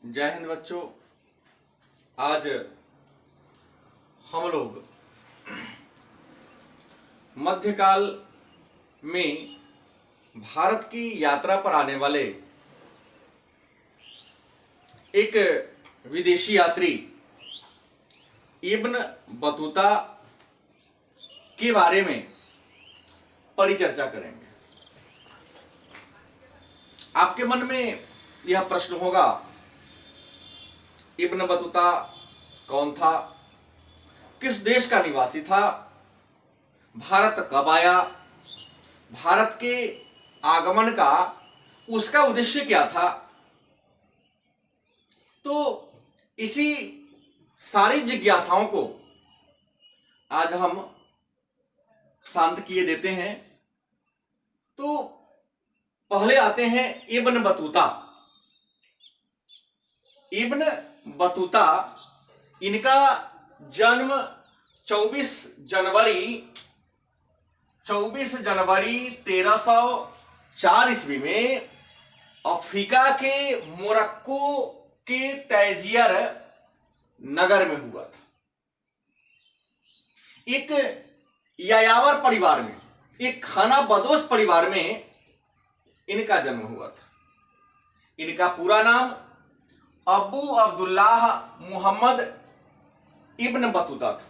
जय हिंद बच्चों। आज हम लोग मध्यकाल में भारत की यात्रा पर आने वाले एक विदेशी यात्री इब्न बतूता के बारे में परिचर्चा करेंगे। आपके मन में यह प्रश्न होगा, इब्न बतूता कौन था, किस देश का निवासी था, भारत कब आया, भारत के आगमन का उसका उद्देश्य क्या था। तो इसी सारी जिज्ञासाओं को आज हम शांत किए देते हैं। तो पहले आते हैं इब्न बतूता। इब्न बतूता, इनका जन्म 24 जनवरी 1304 ईस्वी में अफ्रीका के मोरक्को के तैजियर नगर में हुआ था। एक यायावर परिवार में, एक खाना बदोश परिवार में इनका जन्म हुआ था। इनका पूरा नाम अबू अब्दुल्लाह मुहम्मद इब्न बतूता था।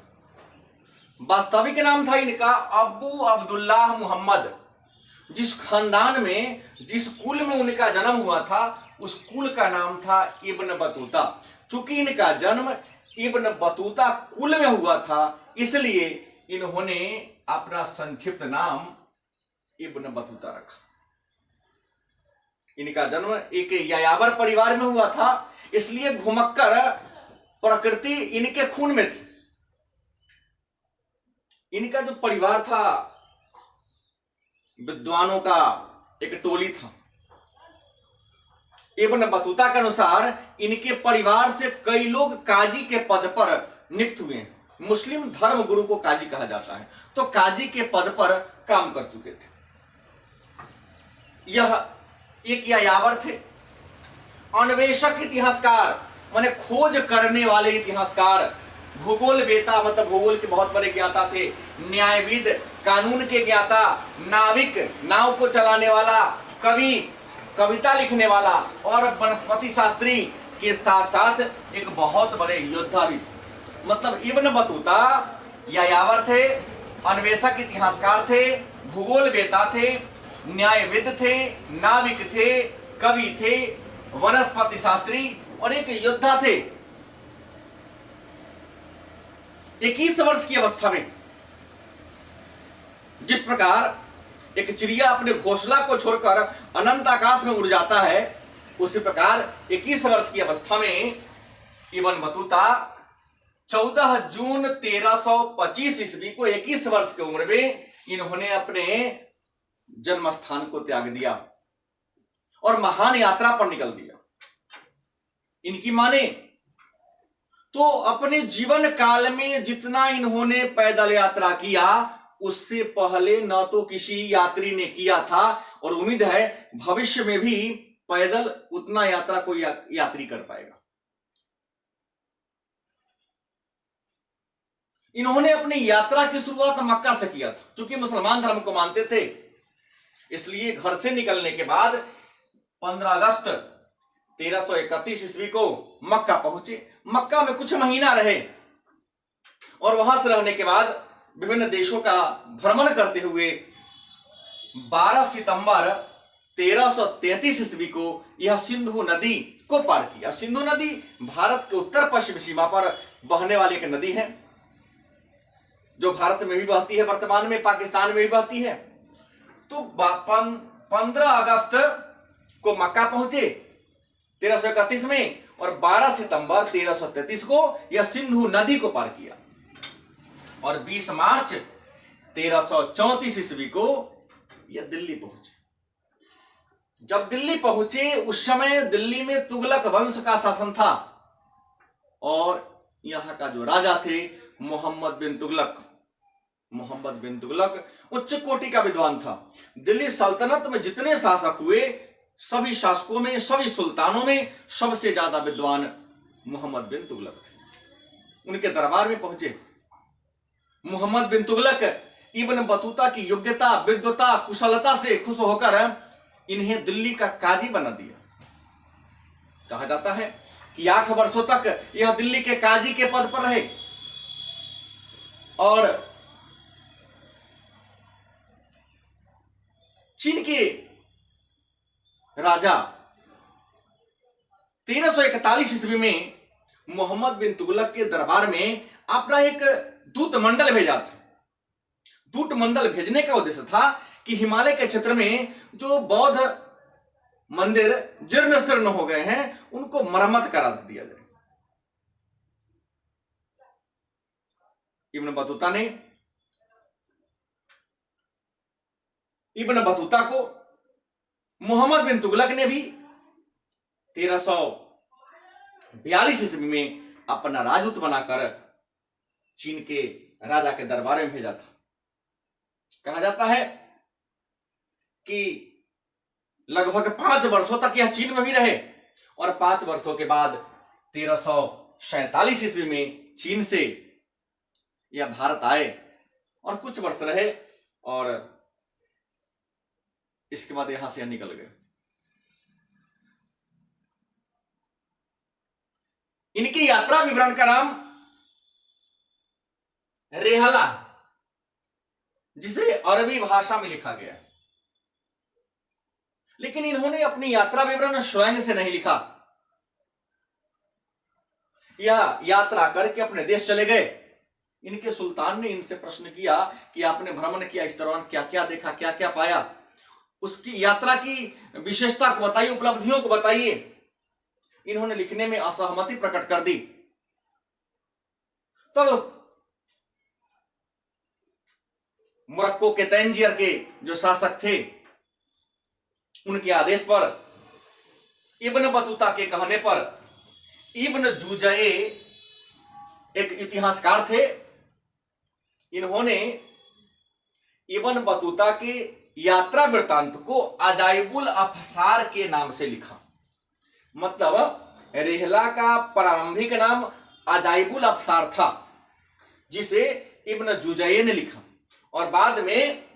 वास्तविक नाम था इनका अबू अब्दुल्लाह मुहम्मद। जिस खानदान में, जिस कुल में उनका जन्म हुआ था, उस कुल का नाम था इब्न बतूता। चूंकि इनका जन्म इब्न बतूता कुल में हुआ था, इसलिए इन्होंने अपना संक्षिप्त नाम इब्न बतूता रखा। इनका जन्म एक यायावर परिवार में हुआ था, इसलिए घुमक्कर प्रकृति इनके खून में थी। इनका जो परिवार था, विद्वानों का एक टोली था। इब्न बतूता के अनुसार इनके परिवार से कई लोग काजी के पद पर नियुक्त हुए हैं। मुस्लिम धर्म गुरु को काजी कहा जाता है, तो काजी के पद पर काम कर चुके थे। यह एक यायावर थे, अन्वेषक इतिहासकार, माने खोज करने वाले इतिहासकार, भूगोल वेता मतलब भूगोल के बहुत बड़े ज्ञाता थे, न्यायविद, कानून के ज्ञाता, नाविक, नाव को चलाने वाला, कवि, कविता लिखने वाला और वनस्पति शास्त्री के साथ साथ एक बहुत बड़े योद्धा भी थे। मतलब इब्न बतूता यायावर थे, अन्वेषक इतिहासकार थे, भूगोल वेता थे, न्यायविद थे, नाविक थे, कवि थे, वनस्पति शास्त्री और एक योद्धा थे। 21 वर्ष की अवस्था में जिस प्रकार एक चिड़िया अपने घोंसला को छोड़कर अनंत आकाश में उड़ जाता है, उसी प्रकार 21 वर्ष की अवस्था में इब्न बतूता 14 जून 1325 ईस्वी को 21 वर्ष की उम्र में इन्होंने अपने जन्म स्थान को त्याग दिया और महान यात्रा पर निकल दिया। इनकी माने तो अपने जीवन काल में जितना इन्होंने पैदल यात्रा किया, उससे पहले न तो किसी यात्री ने किया था और उम्मीद है भविष्य में भी पैदल उतना यात्रा कोई यात्री कर पाएगा। इन्होंने अपनी यात्रा की शुरुआत मक्का से किया था। चूंकि मुसलमान धर्म को मानते थे, इसलिए घर से निकलने के बाद 15 अगस्त 1331 ईस्वी को मक्का पहुंचे। मक्का में कुछ महीना रहे और वहां से रहने के बाद विभिन्न देशों का भ्रमण करते हुए 12 सितंबर 1333 ईस्वी को यह सिंधु नदी को पार किया। सिंधु नदी भारत के उत्तर पश्चिम सीमा पर बहने वाली एक नदी है, जो भारत में भी बहती है, वर्तमान में पाकिस्तान में भी बहती है। तो 15 अगस्त को मक्का पहुंचे 1331 में और 12 सितंबर 1333 को यह सिंधु नदी को पार किया और 20 मार्च 1334 ईस्वी को यह दिल्ली पहुंचे। जब दिल्ली पहुंचे, उस समय दिल्ली में तुगलक वंश का शासन था और यहां का जो राजा थे मोहम्मद बिन तुगलक उच्च कोटि का विद्वान था। दिल्ली सल्तनत में जितने शासक हुए सभी शासकों में, सभी सुल्तानों में सबसे ज्यादा विद्वान मोहम्मद बिन तुगलक थे। उनके दरबार में पहुंचे मोहम्मद बिन तुगलक इब्न बतूता की योग्यता, विद्वता, कुशलता से खुश होकर इन्हें दिल्ली का काजी बना दिया। कहा जाता है कि 8 वर्षों तक यह दिल्ली के काजी के पद पर रहे और चीन के राजा 1341 ईस्वी में मोहम्मद बिन तुगलक के दरबार में अपना एक दूत मंडल भेजा था। दूत मंडल भेजने का उद्देश्य था कि हिमालय के क्षेत्र में जो बौद्ध मंदिर जीर्ण शीर्ण हो गए हैं उनको मरम्मत करा दिया जाए। इब्न बतूता को मोहम्मद बिन तुगलक ने भी 1342 ईस्वी में अपना राजदूत बनाकर चीन के राजा के दरबार में भेजा था। कहा जाता है कि लगभग 5 वर्षों तक यह चीन में भी रहे और 5 वर्षों के बाद 1347 ईस्वी में चीन से यह भारत आए और कुछ वर्ष रहे और इसके बाद यहां से निकल गए। इनकी यात्रा विवरण का नाम रेहला, जिसे अरबी भाषा में लिखा गया है, लेकिन इन्होंने अपनी यात्रा विवरण स्वयं से नहीं लिखा। यह यात्रा करके अपने देश चले गए। इनके सुल्तान ने इनसे प्रश्न किया कि आपने भ्रमण किया, इस दौरान क्या क्या देखा, क्या क्या पाया, उसकी यात्रा की विशेषता को बताइए, उपलब्धियों को बताइए। इन्होंने लिखने में असहमति प्रकट कर दी। तब मोरक्को के तंजीर के जो शासक थे उनके आदेश पर, इब्न बतूता के कहने पर, इब्न जुजए एक इतिहासकार थे, इन्होंने इब्न बतूता के यात्रा वृत्तांत को अजाइबुल अफसार के नाम से लिखा। मतलब रेहला का प्रारंभिक नाम अजाइबुल अफसार था, जिसे इब्न जुजए ने लिखा। और बाद में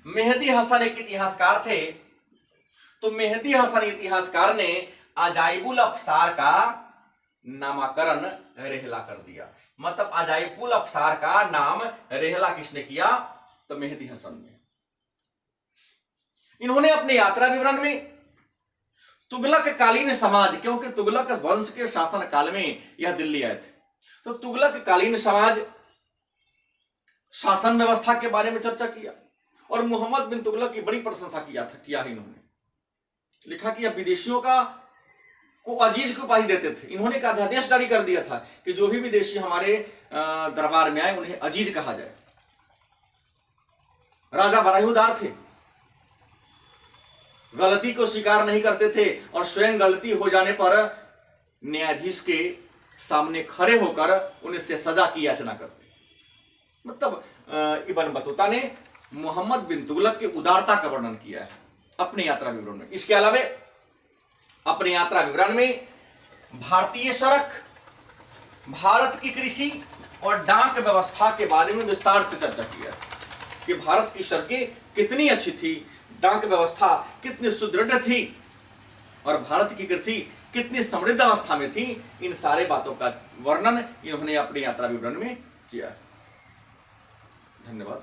मेहदी हसन एक इतिहासकार थे, तो मेहदी हसन इतिहासकार ने अजाइबुल अफसार का नामकरण रेहला कर दिया। मतलब अजाइबुल अफसार का नाम रेहला किसने किया? तो मेहदी हसन ने। इन्होंने अपने यात्रा विवरण में तुगलक कालीन समाज, क्योंकि तुगलक वंश के शासन काल में यह दिल्ली आए थे, तो तुगलक कालीन समाज, शासन व्यवस्था के बारे में चर्चा किया और मोहम्मद बिन तुगलक की बड़ी प्रशंसा किया है इन्होंने। लिखा कि अब विदेशियों को अजीज की उपाधि देते थे। इन्होंने एक अध्यादेश जारी कर दिया था कि जो भी विदेशी हमारे दरबार में आए उन्हें अजीज कहा जाए। राजा बड़ा ही उदार थे, गलती को स्वीकार नहीं करते थे और स्वयं गलती हो जाने पर न्यायाधीश के सामने खड़े होकर उनसे सजा की याचना करते। मतलब इब्न बतूता ने मोहम्मद बिन तुगलक के उदारता का वर्णन किया है अपने यात्रा विवरण में। इसके अलावा अपने यात्रा विवरण में भारतीय सड़क, भारत की कृषि और डाक व्यवस्था के बारे में विस्तार से चर्चा किया है कि भारत की सड़कें कितनी अच्छी थी, डाक व्यवस्था कितनी सुदृढ़ थी और भारत की कृषि कितनी समृद्ध अवस्था में थी। इन सारे बातों का वर्णन इन्होंने अपनी यात्रा विवरण में किया है। धन्यवाद।